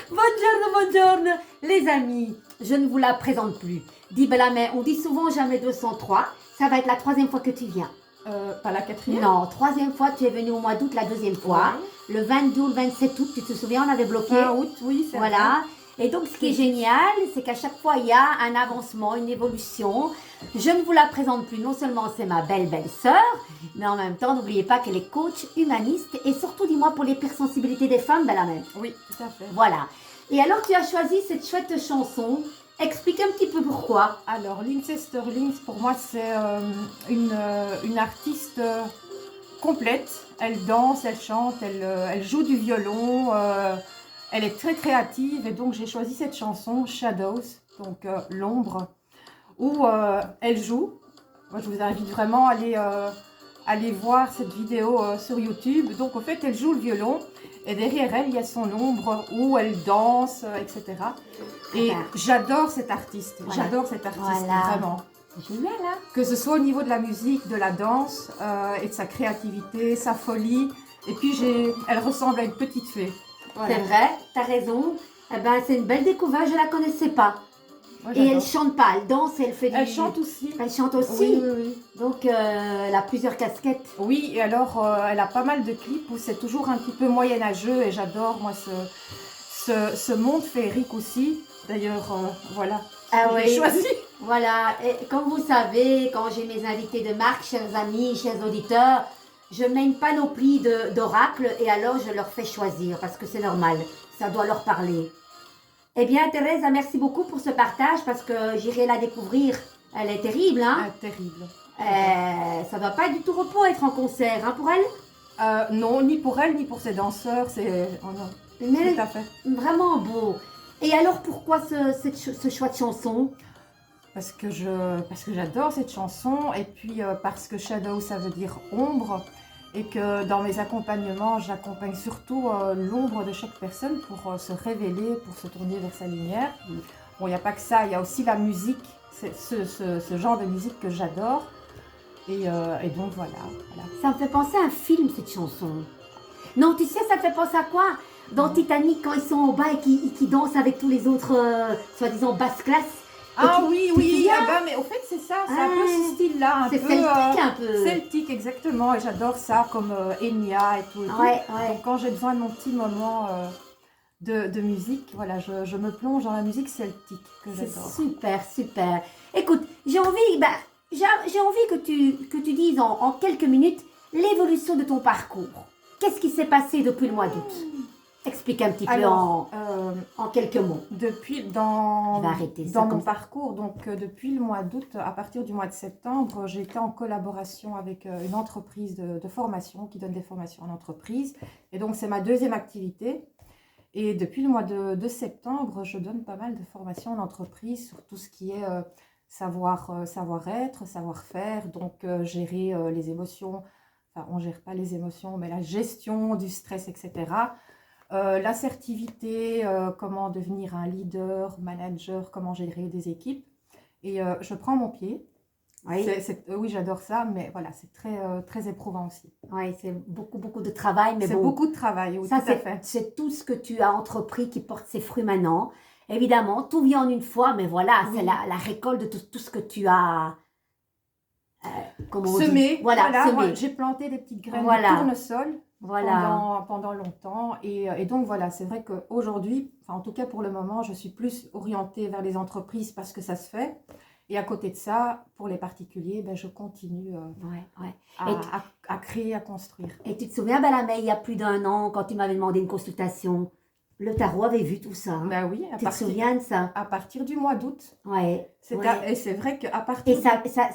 Buongiorno, buongiorno. Les amis, je ne vous la présente plus. Dis Bellamé, on dit souvent jamais 203. Ça va être la troisième fois que tu viens. Pas la quatrième? Non, troisième fois, tu es venu au mois d'août, la deuxième fois. Le 22 ou le 27 août, tu te souviens, on avait bloqué. Fin août, oui, c'est Voilà. Et donc, ce qui est génial, c'est qu'à chaque fois, il y a un avancement, une évolution. Je ne vous la présente plus. Non seulement c'est ma belle sœur, mais en même temps, n'oubliez pas qu'elle est coach humaniste et surtout, dis-moi, pour l'hypersensibilité des femmes, Bellamé. Oui, tout à fait. Voilà. Et alors, tu as choisi cette chouette chanson. Explique un petit peu pourquoi. Alors, Lindsey Stirling, pour moi, c'est une artiste complète. Elle danse, elle chante, elle joue du violon. Elle est très créative et donc j'ai choisi cette chanson, Shadows, donc l'ombre, où elle joue. Moi, je vous invite vraiment à aller voir cette vidéo sur YouTube. Donc, en fait, elle joue le violon et derrière elle, il y a son ombre où elle danse, etc. Et j'adore cette artiste. Voilà. J'adore cette artiste, Voilà. vraiment. C'est génial, hein? Que ce soit au niveau de la musique, de la danse et de sa créativité, sa folie. Et puis, elle ressemble à une petite fée. Voilà. C'est vrai, tu as raison. Eh ben, c'est une belle découverte, je ne la connaissais pas. Moi, Et elle j'adore. chante pas, elle danse, elle fait du... Elle chante aussi. Elle chante aussi. Oui, oui, oui. Donc, elle a plusieurs casquettes. Oui, et alors elle a pas mal de clips où c'est toujours un petit peu moyenâgeux et j'adore moi ce monde féerique aussi. D'ailleurs, voilà, Ah je oui. l'ai choisi. Voilà, et comme vous savez, quand j'ai mes invités de marque, chers amis, chers auditeurs, je mets une panoplie d'oracles et alors je leur fais choisir parce que c'est normal, ça doit leur parler. Eh bien, Teresa, merci beaucoup pour ce partage parce que j'irai la découvrir. Elle est terrible, hein? Ah, terrible. Ça ne doit pas être du tout repos être en concert, hein, pour elle? Non, ni pour elle, ni pour ses danseurs, c'est... Oh non, Mais tout à fait. vraiment beau. Et alors, pourquoi ce choix de chanson? Parce que j'adore cette chanson et puis parce que Shadow, ça veut dire ombre et que dans mes accompagnements, j'accompagne surtout l'ombre de chaque personne pour se révéler, pour se tourner vers sa lumière. Bon, il n'y a pas que ça, il y a aussi la musique, c'est ce genre de musique que j'adore. Et donc voilà. Ça me fait penser à un film, cette chanson. Non, tu sais, ça me fait penser à quoi? Dans Titanic, quand ils sont au bas et qui dansent avec tous les autres, soi-disant, basse classe. Ah Et oui, tu te oui, souviens? ah bah, mais au fait c'est ça, c'est un peu ce style-là, un C'est peu celtique un peu. celtique exactement, et j'adore ça comme Enya et tout. Et tout. Ouais. Donc quand j'ai besoin de mon petit moment de musique, voilà, je me plonge dans la musique celtique que C'est j'adore. super, super. Écoute, j'ai envie que tu dises en quelques minutes l'évolution de ton parcours. Qu'est-ce qui s'est passé depuis le mois d'août? Explique un petit peu Alors, en quelques mots. depuis Je dans vais arrêter ça mon comme ça. parcours, donc depuis le mois d'août, à partir du mois de septembre, j'ai été en collaboration avec une entreprise de formation qui donne des formations en entreprise. Et donc c'est ma deuxième activité. Et depuis le mois de septembre, je donne pas mal de formations en entreprise sur tout ce qui est savoir-être, savoir-faire, donc gérer les émotions, enfin on ne gère pas les émotions, mais la gestion du stress, etc. L'assertivité, comment devenir un leader, manager, comment gérer des équipes. Et je prends mon pied. Oui, Oui, j'adore ça, mais voilà, c'est très éprouvant aussi. oui, c'est beaucoup de travail, mais C'est bon. beaucoup de travail, oui, Ça, tout à fait. c'est tout ce que tu as entrepris qui porte ses fruits maintenant. Évidemment, tout vient en une fois, mais voilà, Oui. c'est la récolte de tout ce que tu as comment on dit? Semé, Voilà, semé. moi, j'ai planté des petites graines Voilà. de tournesol Voilà. pendant longtemps. Et donc voilà, c'est vrai qu'aujourd'hui, enfin, en tout cas pour le moment, je suis plus orientée vers les entreprises parce que ça se fait. Et à côté de ça, pour les particuliers, ben, je continue Ouais. à créer, à construire. Et tu te souviens, Bellamé, il y a plus d'un an, quand tu m'avais demandé une consultation, le tarot avait vu tout ça. Hein? Ben oui, Tu te souviens de ça? à partir du mois d'août. Ouais. Et c'est vrai qu'à Et partir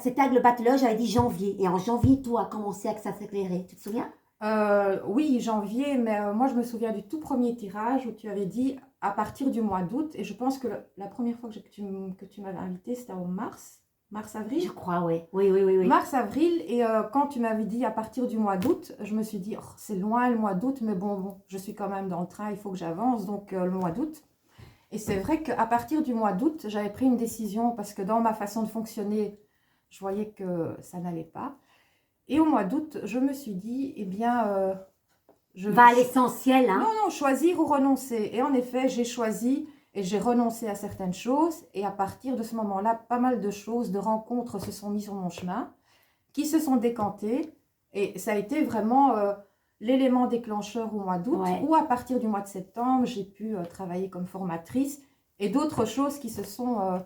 c'était avec le bateleur, j'avais dit janvier. Et en janvier, tout a commencé à que ça s'éclairer. Tu te souviens? oui, janvier, mais moi je me souviens du tout premier tirage où tu avais dit à partir du mois d'août, et je pense que la première fois que tu m'avais invité, c'était en mars-avril. Je crois, oui. Oui. Mars-avril, et quand tu m'avais dit à partir du mois d'août, je me suis dit, oh, c'est loin le mois d'août, mais bon, je suis quand même dans le train, il faut que j'avance, donc le mois d'août. Et c'est vrai qu'à partir du mois d'août, j'avais pris une décision parce que dans ma façon de fonctionner, je voyais que ça n'allait pas. Et au mois d'août, je me suis dit, eh bien, Va à l'essentiel, hein. Non, non, choisir ou renoncer. Et en effet, j'ai choisi et j'ai renoncé à certaines choses. Et à partir de ce moment-là, pas mal de choses, de rencontres se sont mises sur mon chemin, qui se sont décantées. Et ça a été vraiment l'élément déclencheur au mois d'août, Ouais. où à partir du mois de septembre, j'ai pu travailler comme formatrice et d'autres choses qui se sont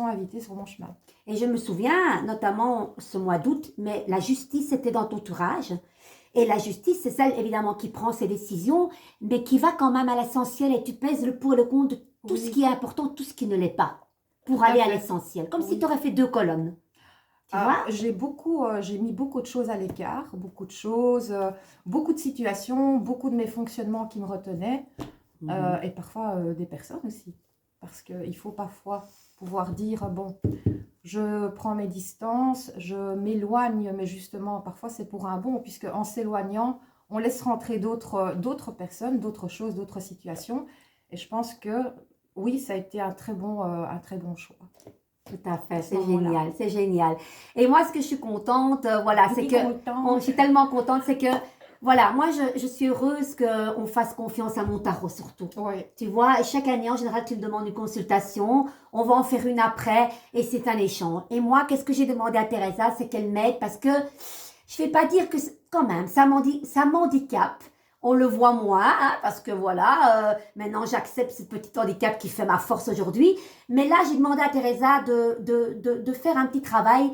invitées sur mon chemin. Et je me souviens, notamment ce mois d'août, mais la justice était dans ton entourage. Et la justice, c'est celle, évidemment, qui prend ses décisions, mais qui va quand même à l'essentiel et tu pèses le pour et le contre de tout ce qui est important, tout ce qui ne l'est pas, pour aller à l'essentiel. Comme si tu aurais fait 2 colonnes. Tu vois? J'ai mis beaucoup de choses à l'écart, beaucoup de choses, beaucoup de situations, beaucoup de mes fonctionnements qui me retenaient, et parfois des personnes aussi. Parce qu'il faut parfois pouvoir dire, bon, je prends mes distances, je m'éloigne, mais justement, parfois c'est pour un bon, puisque en s'éloignant, on laisse rentrer d'autres personnes, d'autres choses, d'autres situations. Et je pense que oui, ça a été un très bon choix. Tout à fait, c'est génial, c'est génial. Et moi, ce que je suis contente, voilà, c'est que je suis tellement contente, c'est que voilà, moi, je suis heureuse qu'on fasse confiance à mon tarot surtout. Oui. Tu vois, et chaque année, en général, tu me demandes une consultation, on va en faire une après, et c'est un échange. Et moi, qu'est-ce que j'ai demandé à Teresa, c'est qu'elle m'aide, parce que je ne vais pas dire que, quand même, ça m'handicape. On le voit moins, hein, parce que voilà, maintenant j'accepte ce petit handicap qui fait ma force aujourd'hui. Mais là, j'ai demandé à Teresa de faire un petit travail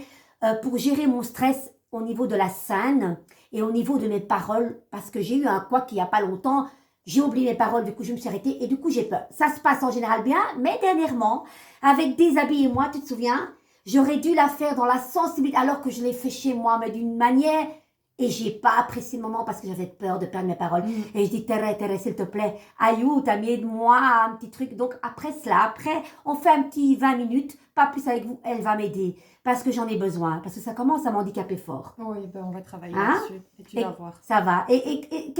pour gérer mon stress au niveau de la scène et au niveau de mes paroles, parce que j'ai eu un couac il n'y a pas longtemps. J'ai oublié mes paroles, du coup je me suis arrêtée et du coup j'ai peur. Ça se passe en général bien, mais dernièrement, avec Déshabille-moi, tu te souviens, j'aurais dû la faire dans la sensibilité, alors que je l'ai fait chez moi, mais d'une manière... Et j'ai pas apprécié le moment parce que j'avais peur de perdre mes paroles. Et je dis, Thérèse, s'il te plaît, Ayou, t'as mis de moi un petit truc. Donc après cela, après, on fait un petit 20 minutes, pas plus avec vous, elle va m'aider. Parce que j'en ai besoin, parce que ça commence à m'handicaper fort. Oui, ben on va travailler Hein? là-dessus et tu vas voir. Ça va. Et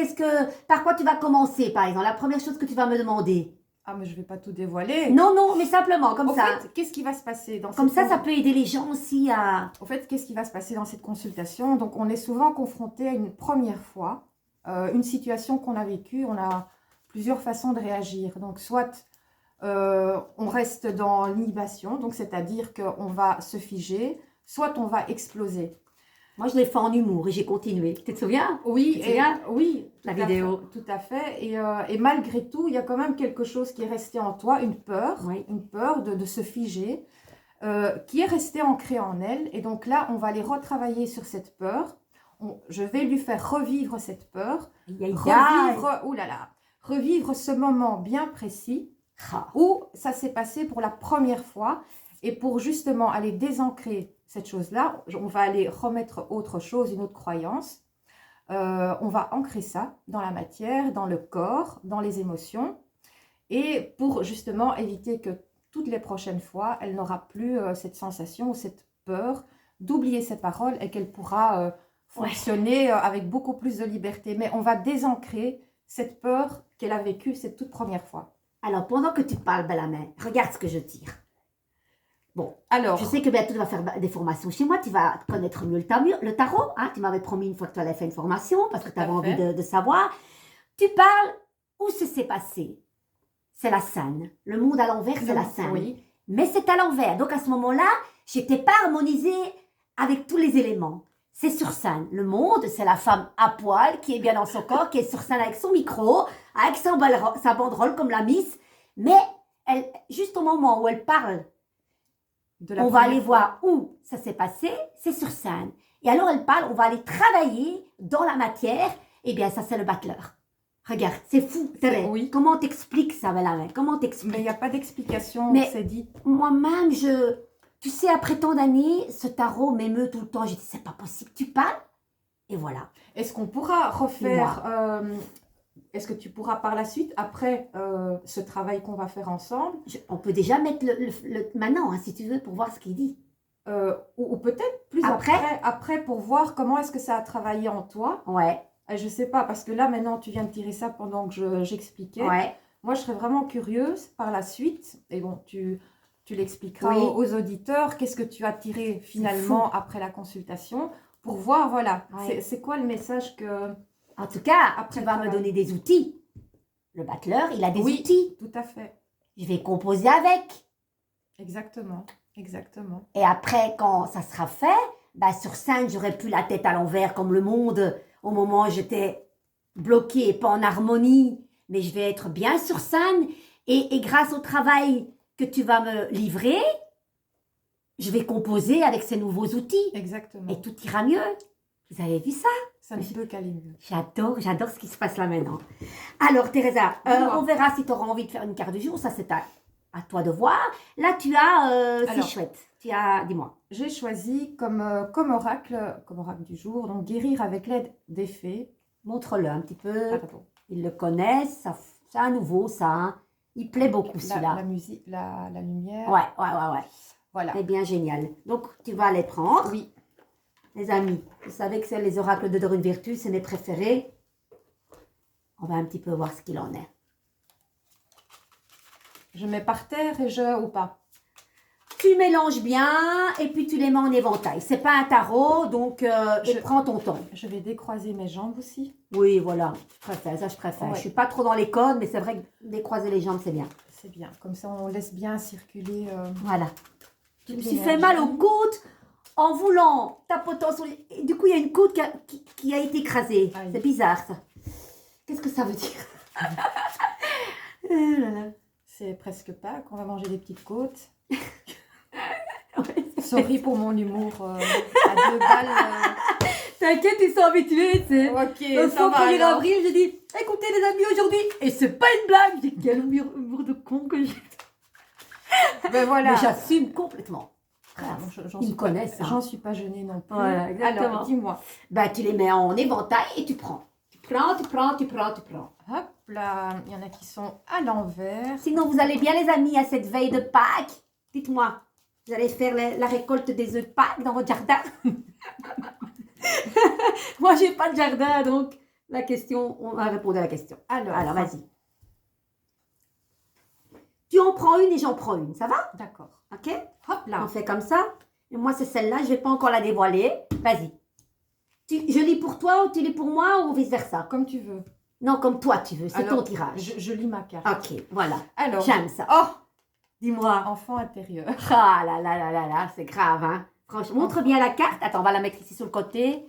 par quoi tu vas commencer, par exemple? La première chose que tu vas me demander? Ah, mais je ne vais pas tout dévoiler. Non, non, mais simplement, comme ça. En fait, qu'est-ce qui va se passer dans Comme ça peut aider les gens aussi à... En fait, qu'est-ce qui va se passer dans cette consultation? Donc, on est souvent confronté à une première fois, une situation qu'on a vécue. On a plusieurs façons de réagir. Donc, soit on reste dans l'inhibition, donc c'est-à-dire qu'on va se figer, soit on va exploser. Moi, je l'ai fait en humour et j'ai continué. Tu te souviens? Oui, oui, la vidéo. Tout à fait. Et malgré tout, il y a quand même quelque chose qui est resté en toi, une peur de se figer, qui est restée ancrée en elle. Et donc là, on va aller retravailler sur cette peur. Je vais lui faire revivre cette peur, revivre ce moment bien précis où ça s'est passé pour la première fois. Et pour justement aller désancrer cette chose-là, on va aller remettre autre chose, une autre croyance. On va ancrer ça dans la matière, dans le corps, dans les émotions. Et pour justement éviter que toutes les prochaines fois, elle n'aura plus cette sensation ou cette peur d'oublier ses paroles et qu'elle pourra fonctionner avec beaucoup plus de liberté. Mais on va désancrer cette peur qu'elle a vécue cette toute première fois. Alors, pendant que tu parles, Bellamé, regarde ce que je tire. Bon, alors, je sais que bientôt tu vas faire des formations chez moi, tu vas connaître mieux le tarot. Hein, tu m'avais promis une fois que tu allais faire une formation parce que tu avais envie de savoir. Tu parles où ce s'est passé. C'est la scène. Le monde à l'envers, c'est la scène. Oui. Mais c'est à l'envers. Donc à ce moment-là, je n'étais pas harmonisée avec tous les éléments. C'est sur scène. Le monde, c'est la femme à poil qui est bien dans son corps, qui est sur scène avec son micro, avec sa banderole comme la Miss. Mais juste au moment où elle parle, on va aller voir où ça s'est passé, c'est sur scène. Et alors elle parle, on va aller travailler dans la matière. Eh bien, ça, c'est le battleur. Regarde, c'est fou. Oui. Comment t'expliques ça, Bellamé? Comment t'expliques? Mais il n'y a pas d'explication, c'est dit. Moi-même, tu sais, après tant d'années, ce tarot m'émeut tout le temps. Je dis, c'est pas possible, tu parles? Et voilà. Est-ce qu'on pourra refaire... Est-ce que tu pourras par la suite, après ce travail qu'on va faire ensemble... On peut déjà mettre le maintenant, hein, si tu veux, pour voir ce qu'il dit. Ou peut-être plus après pour voir comment est-ce que ça a travaillé en toi. Ouais. Je ne sais pas, parce que là, maintenant, tu viens de tirer ça pendant que j'expliquais. Ouais. Moi, je serais vraiment curieuse par la suite. Et bon, tu l'expliqueras aux auditeurs. Qu'est-ce que tu as tiré finalement après la consultation pour voir, voilà, c'est quoi le message En tout cas, Après tu le vas me travail. donner des outils. Le battleur, il a des Oui. outils. Tout à fait. Je vais composer avec. Exactement. Exactement. Et après, quand ça sera fait, bah, sur scène, j'aurai plus la tête à l'envers comme le monde au moment où j'étais bloquée et pas en harmonie. Mais je vais être bien sur scène et grâce au travail que tu vas me livrer, je vais composer avec ces nouveaux outils Exactement. et tout ira mieux. Vous avez vu ça? Ça ne peut qu'aller mieux. J'adore ce qui se passe là maintenant. Alors, Teresa, Dis-moi. on verra si tu auras envie de faire une carte du jour. Ça, c'est à toi de voir. Là, tu as, c'est Alors. chouette. Tu as, dis-moi. J'ai choisi comme oracle du jour, donc guérir avec l'aide des fées. Montre-le un petit peu. Pardon. Ils le connaissent. C'est un nouveau, ça. Hein. Il plaît beaucoup, La celui-là. musique, la lumière. Ouais. Voilà. C'est bien génial. Donc, tu vas les prendre. Oui. Les amis, vous savez que c'est les oracles de Dorune Virtus, c'est mes préférés. On va un petit peu voir ce qu'il en est. Je mets par terre et je ou pas. Tu mélanges bien et puis tu les mets en éventail. C'est pas un tarot, donc prends ton temps. Je vais décroiser mes jambes aussi. Oui, voilà, je préfère, ça je préfère. Ouais. Je suis pas trop dans les codes, mais c'est vrai que décroiser les jambes, c'est bien. C'est bien. Comme ça, on laisse bien circuler. Voilà. Je me toute suis fait l'énergie. mal aux côtes en voulant tapotant sur les... Et du coup, il y a une côte qui a été écrasée. Aïe. C'est bizarre, ça. Qu'est-ce que ça veut dire? Là, là. C'est presque pas qu'on va manger des petites côtes. Ouais. Sorry pour mon humour à 2 balles. T'inquiète, ils sont habitués, tu sais. Ok, Au ça va 1er alors. avril, j'ai dit, écoutez les amis, aujourd'hui, et c'est pas une blague, j'ai dit, quel humour de con que j'ai. Ben voilà. Mais j'assume complètement. Ah, Ils suis me connaissent, Pas, hein. j'en suis pas gênée non plus. Voilà, exactement. Alors, dis-moi. Bah, tu les mets en éventail et tu prends. Tu prends. Hop là, il y en a qui sont à l'envers. Sinon, vous allez bien, les amis, à cette veille de Pâques. Dites-moi, vous allez faire la récolte des œufs de Pâques dans votre jardin? Moi, j'ai pas de jardin, donc la question, on va répondre à la question. Alors vas-y. Tu en prends une et j'en prends une, ça va? D'accord. Ok? Hop là. On fait comme ça. Et moi, c'est celle-là, je vais pas encore la dévoiler. Vas-y. Je lis pour toi ou tu lis pour moi ou vice-versa? Comme tu veux. Non, comme toi tu veux, c'est Alors, ton tirage. Je lis ma carte. Ok, voilà. Alors, J'aime ça. oh, Dis-moi. enfant intérieur. Ah là, c'est grave, hein. Franchement, montre bien la carte. Attends, on va la mettre ici sur le côté.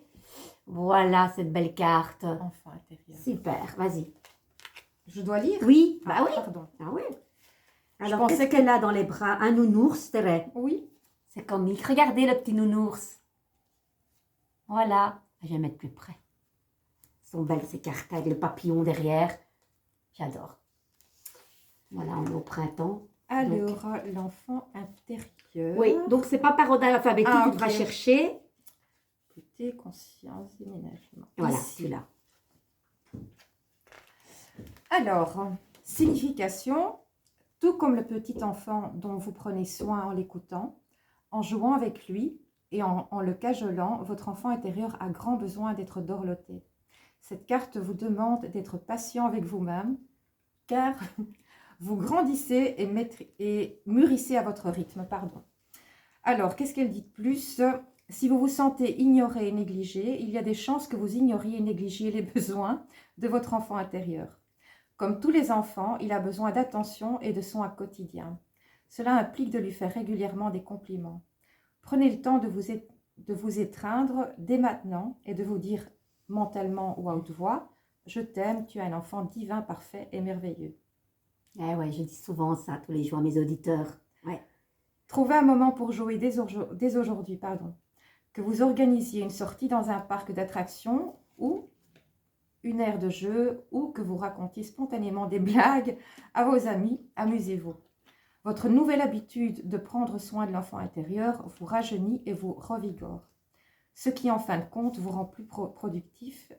Voilà, cette belle carte. Enfant intérieur. Super, vas-y. Je dois lire? Oui, bah oui. Pardon. Ah oui. Alors, pensais qu'est-ce qu'elle a dans les bras? Un nounours, c'est vrai. Oui. C'est comique. Regardez le petit nounours. Voilà. Je vais mettre plus près. Elles sont belles ces cartes avec le papillon derrière. J'adore. Voilà, on est au printemps. Alors, l'enfant intérieur. Oui, donc c'est pas par ordre alphabétique, Ah, tu devras ok. chercher. Écoutez, conscience, déménagement. Voilà, Ici. celui-là. Alors, signification, tout comme le petit enfant dont vous prenez soin en l'écoutant, en jouant avec lui et en le cajolant, votre enfant intérieur a grand besoin d'être dorloté. Cette carte vous demande d'être patient avec vous-même, car vous grandissez et mûrissez à votre rythme. Pardon. Alors, qu'est-ce qu'elle dit de plus? Si vous vous sentez ignoré et négligé, il y a des chances que vous ignoriez et négligiez les besoins de votre enfant intérieur. Comme tous les enfants, il a besoin d'attention et de soins quotidiens. Cela implique de lui faire régulièrement des compliments. Prenez le temps de vous étreindre dès maintenant et de vous dire mentalement ou à haute voix « Je t'aime, tu es un enfant divin, parfait et merveilleux ». Eh ouais, je dis souvent ça tous les jours à mes auditeurs. Ouais. Trouvez un moment pour jouer dès aujourd'hui, pardon. Que vous organisiez une sortie dans un parc d'attractions ou une aire de jeu ou que vous racontiez spontanément des blagues à vos amis, amusez-vous. Votre nouvelle habitude de prendre soin de l'enfant intérieur vous rajeunit et vous revigore. Ce qui, en fin de compte, vous rend plus productif.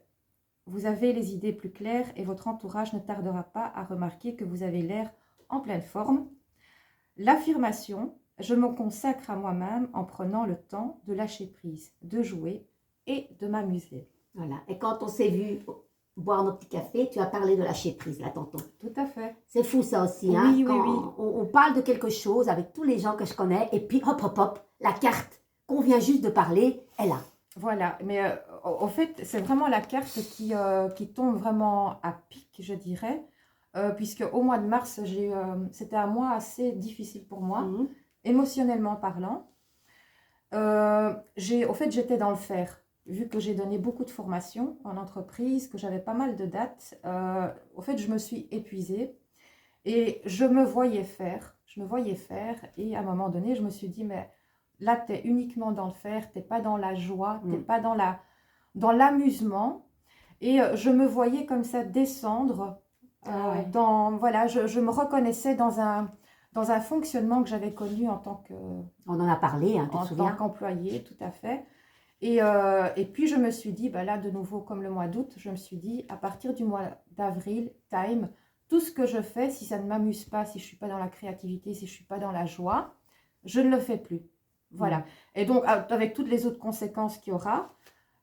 Vous avez les idées plus claires et votre entourage ne tardera pas à remarquer que vous avez l'air en pleine forme. L'affirmation « Je me consacre à moi-même en prenant le temps de lâcher prise, de jouer et de m'amuser. » Voilà. Et quand on s'est vu boire nos petits cafés, tu as parlé de lâcher prise, là, tonton. Tout à fait. C'est fou, ça aussi, Oui, hein. oui, Quand oui. on parle de quelque chose avec tous les gens que je connais, et puis hop, la carte qu'on vient juste de parler est là. Voilà, mais au fait, c'est vraiment la carte qui tombe vraiment à pic, je dirais, puisque au mois de mars, c'était un mois assez difficile pour moi, Mhm. émotionnellement parlant. Au fait, j'étais dans le fer. Vu que j'ai donné beaucoup de formations en entreprise, que j'avais pas mal de dates, au fait, je me suis épuisée et je me voyais faire. Et à un moment donné, je me suis dit, mais là, tu es uniquement dans le faire, tu n'es pas dans la joie, tu n'es pas dans l'amusement. Et je me voyais comme ça descendre Ouais. voilà, je me reconnaissais dans un fonctionnement que j'avais connu en tant On en a parlé, hein, tu te en tant souviens? qu'employée, tout à fait. Et puis je me suis dit, bah là de nouveau comme le mois d'août, je me suis dit à partir du mois d'avril, time, tout ce que je fais, si ça ne m'amuse pas, si je ne suis pas dans la créativité, si je ne suis pas dans la joie, je ne le fais plus. Voilà. Et donc avec toutes les autres conséquences qu'il y aura,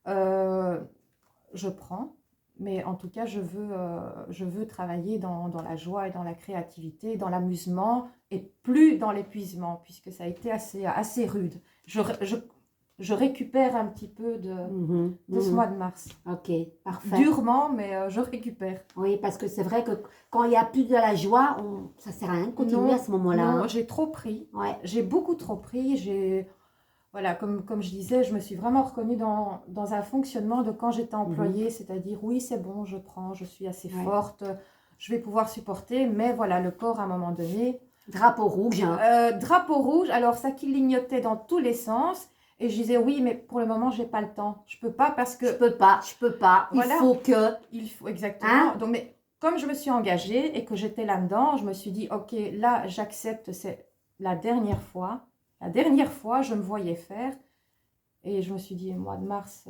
je prends. Mais en tout cas, je veux travailler dans la joie et dans la créativité, dans l'amusement et plus dans l'épuisement, puisque ça a été assez rude. Je récupère un petit peu de ce mois de mars. Ok, parfait. Durement, mais je récupère. Oui, parce que c'est vrai que quand il n'y a plus de la joie, ça ne sert à rien de continuer à ce moment-là. Non, Hein. j'ai trop pris. Ouais. J'ai beaucoup trop pris. Voilà, comme je disais, je me suis vraiment reconnue dans un fonctionnement de quand j'étais employée, c'est-à-dire oui, c'est bon, je prends, je suis assez forte, je vais pouvoir supporter, mais voilà, le corps à un moment donné. Drapeau rouge. Hein. Drapeau rouge, alors ça clignotait dans tous les sens. Et je disais oui, mais pour le moment, j'ai pas le temps. Je peux pas parce que. Je peux pas. Voilà. Il faut exactement. Hein? Donc, mais comme je me suis engagée et que j'étais là-dedans, je me suis dit ok, là, j'accepte. C'est la dernière fois. La dernière fois, je me voyais faire. Et je me suis dit, mois de mars,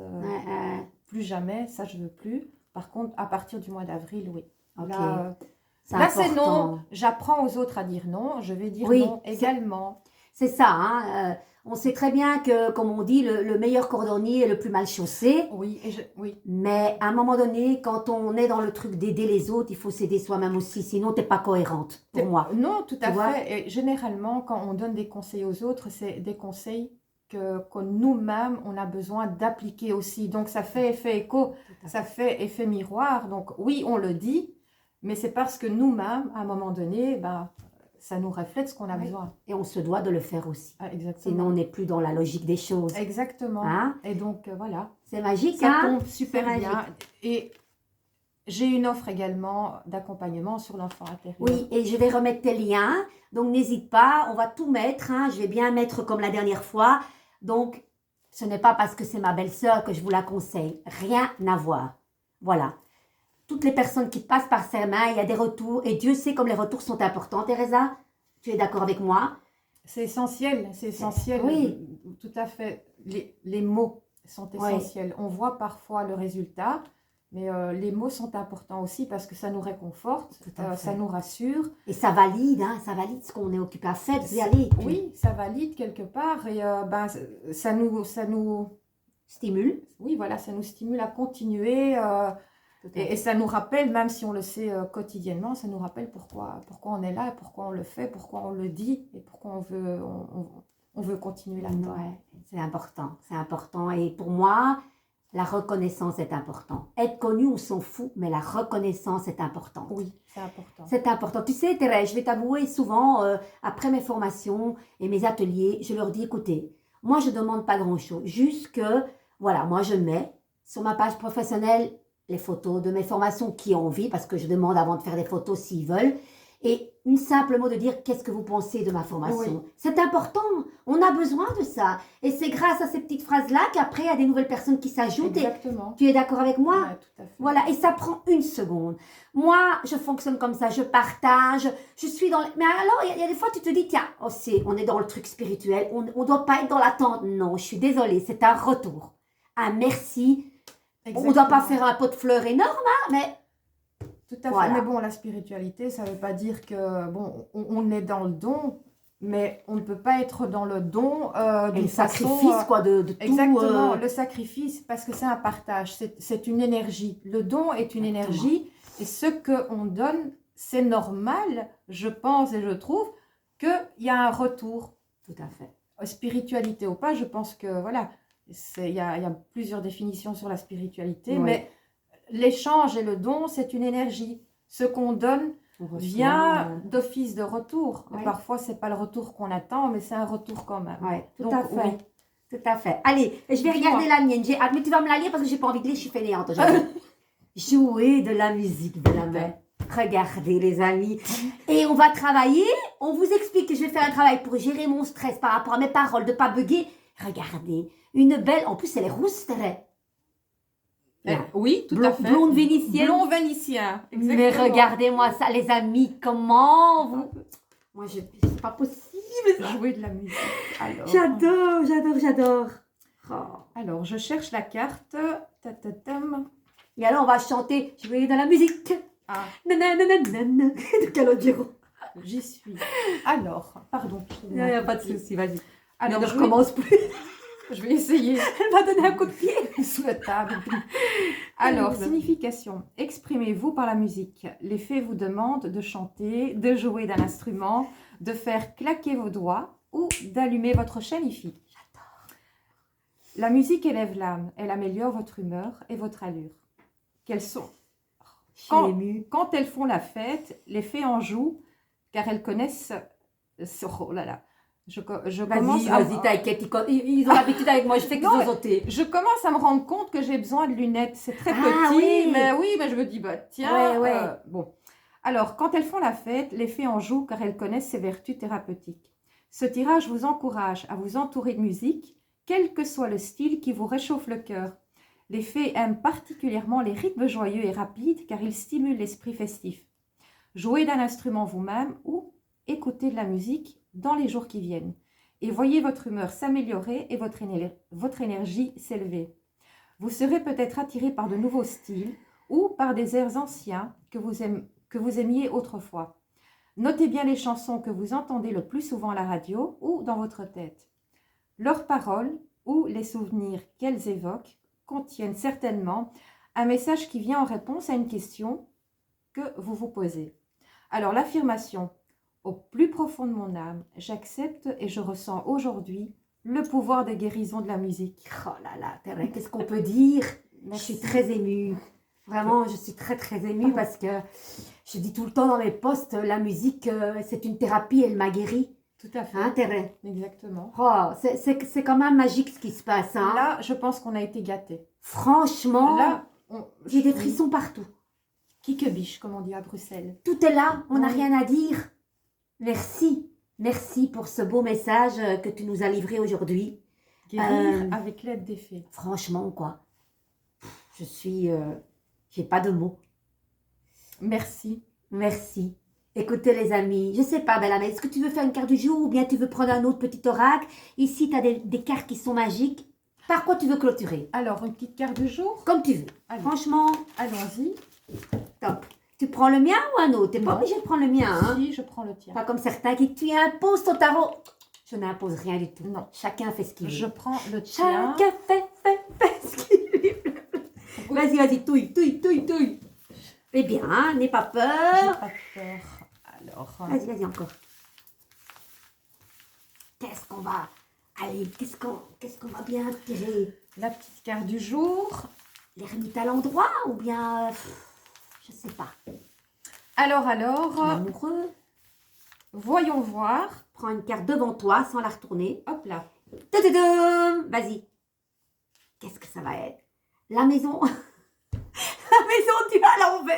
plus jamais, ça je veux plus. Par contre, à partir du mois d'avril, oui. Okay. Là, c'est non. J'apprends aux autres à dire non. Je vais dire non également. C'est ça. Hein. On sait très bien que, comme on dit, le meilleur cordonnier est le plus mal chaussé. Oui, oui. Mais à un moment donné, quand on est dans le truc d'aider les autres, il faut s'aider soi-même aussi. Sinon, tu n'es pas cohérente, pour moi. Non, tout à fait. Et généralement, quand on donne des conseils aux autres, c'est des conseils que nous-mêmes, on a besoin d'appliquer aussi. Donc, ça fait effet écho, ça fait effet miroir. Donc, oui, on le dit, mais c'est parce que nous-mêmes, à un moment donné, ben, ça nous reflète ce qu'on a besoin. Et on se doit de le faire aussi. Ah, exactement. Sinon, on n'est plus dans la logique des choses. Exactement. Hein? Et donc, voilà. C'est magique, ça tombe super bien. Et j'ai une offre également d'accompagnement sur l'enfant intérieur. Oui, et je vais remettre tes liens. Donc, n'hésite pas, on va tout mettre. Hein. Je vais bien mettre comme la dernière fois. Donc, ce n'est pas parce que c'est ma belle-sœur que je vous la conseille. Rien à voir. Voilà. Toutes les personnes qui passent par ses mains, il y a des retours. Et Dieu sait comme les retours sont importants, Teresa. Tu es d'accord avec moi? C'est essentiel, c'est essentiel. Oui. Tout à fait. Les mots sont essentiels. On voit parfois le résultat, mais les mots sont importants aussi parce que ça nous réconforte, ça nous rassure. Et ça valide, hein, ça valide ce qu'on est occupé à faire. Aller, oui, ça valide quelque part et ça nous stimule. Oui, voilà, ça nous stimule à continuer et ça nous rappelle, même si on le sait quotidiennement, ça nous rappelle pourquoi on est là, pourquoi on le fait, pourquoi on le dit et pourquoi on veut continuer là-dedans. Ouais, c'est important. Et pour moi, la reconnaissance est importante. Être connu, on s'en fout, mais la reconnaissance est importante. Oui, c'est important. C'est important. Tu sais, Thérèse, je vais t'avouer souvent, après mes formations et mes ateliers, je leur dis, écoutez, moi, je ne demande pas grand-chose. Juste que, voilà, moi, je mets sur ma page professionnelle les photos de mes formations qui ont envie, parce que je demande avant de faire des photos s'ils veulent. Et une simple mot de dire qu'est-ce que vous pensez de ma formation. Oui. C'est important, on a besoin de ça. Et c'est grâce à ces petites phrases-là qu'après, il y a des nouvelles personnes qui s'ajoutent. Exactement. Tu es d'accord avec moi? Oui, tout à fait. Voilà, et ça prend une seconde. Moi, je fonctionne comme ça, je partage, je suis dans... Mais alors, il y a des fois, tu te dis, tiens, on est dans le truc spirituel, on ne doit pas être dans l'attente. Non, je suis désolée, c'est un retour. Un merci. Exactement. On ne doit pas faire un pot de fleurs énorme, hein, mais... Tout à fait. Voilà. Mais bon, la spiritualité, ça ne veut pas dire que, bon, on est dans le don, mais on ne peut pas être dans le don et le sacrifice, quoi, de tout. Exactement, le sacrifice, parce que c'est un partage, c'est une énergie. Le don est une énergie, et ce qu'on donne, c'est normal, je pense et je trouve, qu'il y a un retour. Tout à fait. Spiritualité ou pas, je pense que, voilà, Il y a plusieurs définitions sur la spiritualité, Ouais. mais l'échange et le don, c'est une énergie. Ce qu'on donne On reçoit, vient d'office de retour. Et Ouais. parfois, c'est pas le retour qu'on attend, mais c'est un retour quand même. Ouais, tout Donc, à fait. oui. Tout à fait. Allez, je vais Dis-moi. regarder la mienne. J'ai hâte, mais tu vas me la lire parce que j'ai pas envie de lire, je suis fainéante aujourd'hui. Jouer de la musique de la main. Regardez les amis. Et on va travailler. On vous explique que je vais faire un travail pour gérer mon stress par rapport à mes paroles, de pas bugger. Regardez, une belle. En plus, elle est rousse, Thérèse. Oui, tout à fait. Blonde vénitienne. Blond vénitien. Mais Exactement. regardez-moi ça, les amis. Comment vous. Moi, c'est pas possible. Jouer de la musique. J'adore, j'adore, j'adore. Oh. Alors, je cherche la carte. Ta-ta-tam. Et alors, on va chanter, jouer dans la musique. Ah, Nananana, de Calogero. j'y suis. Alors, pardon. Il n'y a pas de souci, vas-y. Alors, Ne je recommence plus. je vais essayer. Elle m'a donné un coup de pied. Sous la table. Alors, Horrible. signification. Exprimez-vous par la musique. Les fées vous demandent de chanter, de jouer d'un instrument, de faire claquer vos doigts ou d'allumer votre chaîne hi-fi. J'adore. La musique élève l'âme. Elle améliore votre humeur et votre allure. Quelles sont Je suis Quand- émue. Quand elles font la fête, les fées en jouent car elles connaissent... Oh là là. Je commence Vas-y, à... vas-y, t'inquiète. Ils ont l'habitude avec moi, je fais que Non, zozoter. Je commence à me rendre compte que j'ai besoin de lunettes. C'est très Ah, petit, oui. mais je me dis, bah tiens, Ouais, ouais. bon. Alors, quand elles font la fête, les fées en jouent car elles connaissent ses vertus thérapeutiques. Ce tirage vous encourage à vous entourer de musique, quel que soit le style qui vous réchauffe le cœur. Les fées aiment particulièrement les rythmes joyeux et rapides car ils stimulent l'esprit festif. Jouez d'un instrument vous-même ou écoutez de la musique dans les jours qui viennent. Et voyez votre humeur s'améliorer et votre énergie s'élever. Vous serez peut-être attiré par de nouveaux styles ou par des airs anciens que vous aimiez autrefois. Notez bien les chansons que vous entendez le plus souvent à la radio ou dans votre tête. Leurs paroles ou les souvenirs qu'elles évoquent contiennent certainement un message qui vient en réponse à une question que vous vous posez. Alors l'affirmation « Au plus profond de mon âme, j'accepte et je ressens aujourd'hui le pouvoir de guérison de la musique. Oh là là, Thérèse, qu'est-ce qu'on peut dire? Je Merci. suis très émue. Vraiment, je suis très très émue parce que je dis tout le temps dans mes posts, la musique, c'est une thérapie, elle m'a guérie. Tout à fait. Hein, Thérèse? Exactement. Oh, c'est quand même magique ce qui se passe. Hein. Là, je pense qu'on a été gâtés. Franchement, Là, j'ai des frissons partout. Qui que biche, comme on dit à Bruxelles. Tout est là, on n'a Oui. rien à dire. Merci. Merci pour ce beau message que tu nous as livré aujourd'hui. Guérir avec l'aide des fées. Franchement, quoi. Je suis... j'ai pas de mots. Merci. Merci. Écoutez les amis, je sais pas Bella, mais est-ce que tu veux faire une carte du jour ou bien tu veux prendre un autre petit oracle? Ici, tu as des cartes qui sont magiques. Par quoi tu veux clôturer? Alors, une petite carte du jour. Comme tu veux. Allez, Franchement, allons-y. top. Tu prends le mien ou un autre? T'es pas Non. obligé de prendre le mien, hein? Si, je prends le tien. Pas comme certains qui tu imposes ton tarot. Je n'impose rien du tout. Non. Chacun fait ce qu'il veut. Je prends le tien. Chacun fait ce qu'il veut. Oui. Vas-y, touille. Eh bien, hein, n'aie pas J'ai peur. pas peur. Alors, Vas-y, encore. Qu'est-ce qu'on va... Allez, qu'est-ce qu'on va bien tirer? la petite carte du jour. L'ermite à l'endroit ou bien... je sais pas. Alors, Amoureux. voyons voir. Prends une carte devant toi sans la retourner. Hop là. Tadadam. Vas-y. Qu'est-ce que ça va être? La maison... La maison du à l'envers.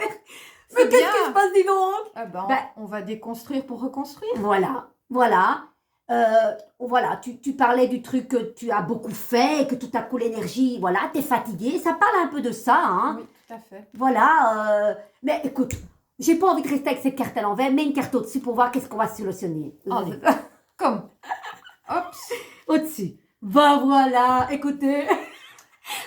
Mais C'est qu'est-ce bien. qui se passe, dis donc? Ah ben, Ben- on va déconstruire pour reconstruire. Voilà. Tu parlais du truc que tu as beaucoup fait, que tout à coup l'énergie, voilà, t'es fatigué. Ça parle un peu de ça, hein. Oui, tout à fait. Voilà. Mais écoute, j'ai pas envie de rester avec cette carte à l'envers, mets une carte au-dessus pour voir qu'est-ce qu'on va solutionner. Allez. Comme. Hop. Au-dessus. Ben voilà, écoutez.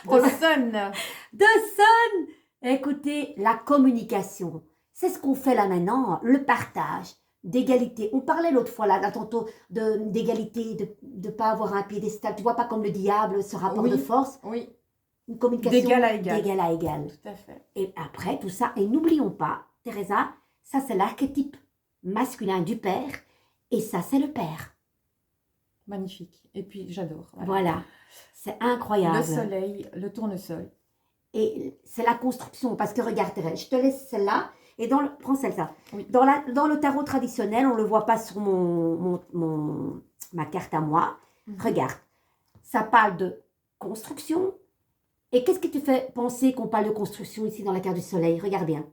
The Sun. The Sun. Écoutez, la communication. C'est ce qu'on fait là maintenant, le partage, d'égalité. On parlait l'autre fois là tantôt d'égalité, de ne pas avoir un piédestal. Tu vois, pas comme le diable, ce rapport Oui. de force. Oui, Une communication D'égal à égal. d'égal à égal. tout à fait. Et après, tout ça, et n'oublions pas, Teresa, ça c'est l'archétype masculin du père, et ça c'est le père. Magnifique. Et puis, j'adore. Voilà. C'est incroyable. Le soleil, le tournesol. Et c'est la construction. Parce que regarde, Thérèse, je te laisse celle-là. Et prends celle-là. Oui. Dans le tarot traditionnel, on ne le voit pas sur ma carte à moi. Regarde, ça parle de construction. Et qu'est-ce qui te fait penser qu'on parle de construction ici dans la carte du soleil? Regarde bien.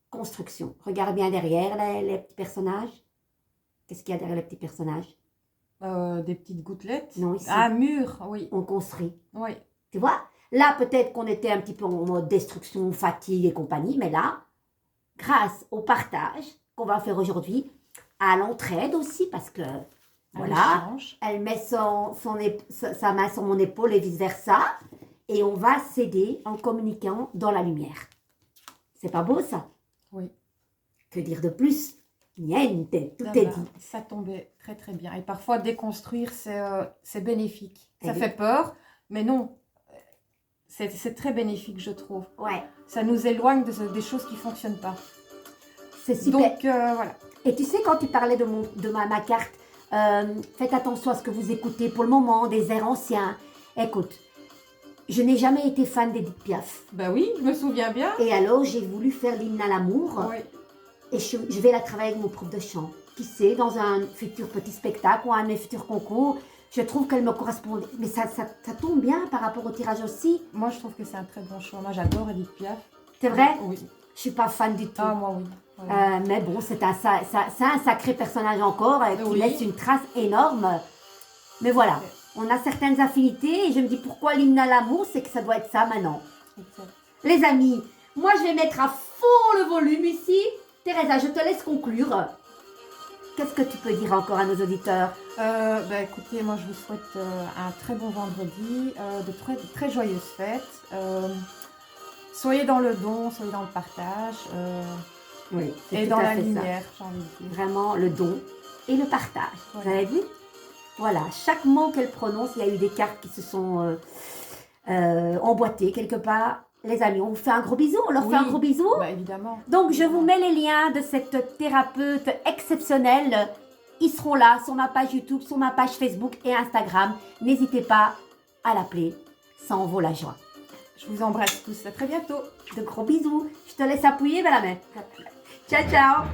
Construction. Regarde bien derrière les petits personnages. Qu'est-ce qu'il y a derrière les petits personnages? Des petites gouttelettes. Non, ici. Ah, mur, oui. On construit. Oui. Tu vois? Là, peut-être qu'on était un petit peu en mode destruction, fatigue et compagnie. Mais là, grâce au partage qu'on va faire aujourd'hui, à l'entraide aussi, parce que, voilà, elle met sa main sur mon épaule et vice-versa. Et on va s'aider en communiquant dans la lumière. C'est pas beau, ça? Oui. Que dire de plus? Niente, tout est dit. Ça tombait très très bien. Et parfois, déconstruire, c'est bénéfique. Ça fait peur, mais non. C'est très bénéfique, je trouve. Ouais. Ça nous éloigne des choses qui ne fonctionnent pas. C'est super. Donc, voilà. Et tu sais, quand tu parlais de ma carte, faites attention à ce que vous écoutez pour le moment, des airs anciens. Écoute, je n'ai jamais été fan d'Edith Piaf. Ben oui, je me souviens bien. Et alors, j'ai voulu faire l'hymne à l'amour. Oui. Et je vais la travailler avec mon prof de chant. Qui sait, dans un futur petit spectacle ou un futur concours, je trouve qu'elle me correspond. Mais ça tombe bien par rapport au tirage aussi. Moi, je trouve que c'est un très bon choix. Moi, j'adore Edith Piaf. C'est vrai? Oui. Je ne suis pas fan du tout. Ah, moi, oui. Mais bon, c'est un sacré personnage encore qui laisse une trace énorme. Mais voilà, on a certaines affinités et je me dis pourquoi l'hymne à l'amour, c'est que ça doit être ça maintenant. Exact. Les amis, moi je vais mettre à fond le volume ici. Teresa, je te laisse conclure. Qu'est-ce que tu peux dire encore à nos auditeurs? Écoutez, moi je vous souhaite un très bon vendredi, de très joyeuses fêtes. Soyez dans le don, soyez dans le partage. Oui, et dans la lumière, j'ai envie de dire. Vraiment le don et le partage. Voilà. Vous avez vu? Voilà, chaque mot qu'elle prononce, il y a eu des cartes qui se sont emboîtées quelque part. Les amis, on vous fait un gros bisou, on leur fait un gros bisou. Bah, évidemment. Donc, je vous mets les liens de cette thérapeute exceptionnelle. Ils seront là sur ma page YouTube, sur ma page Facebook et Instagram. N'hésitez pas à l'appeler. Ça en vaut la joie. Je vous embrasse tous. À très bientôt. De gros bisous. Je te laisse appuyer, la main. Ciao, ciao.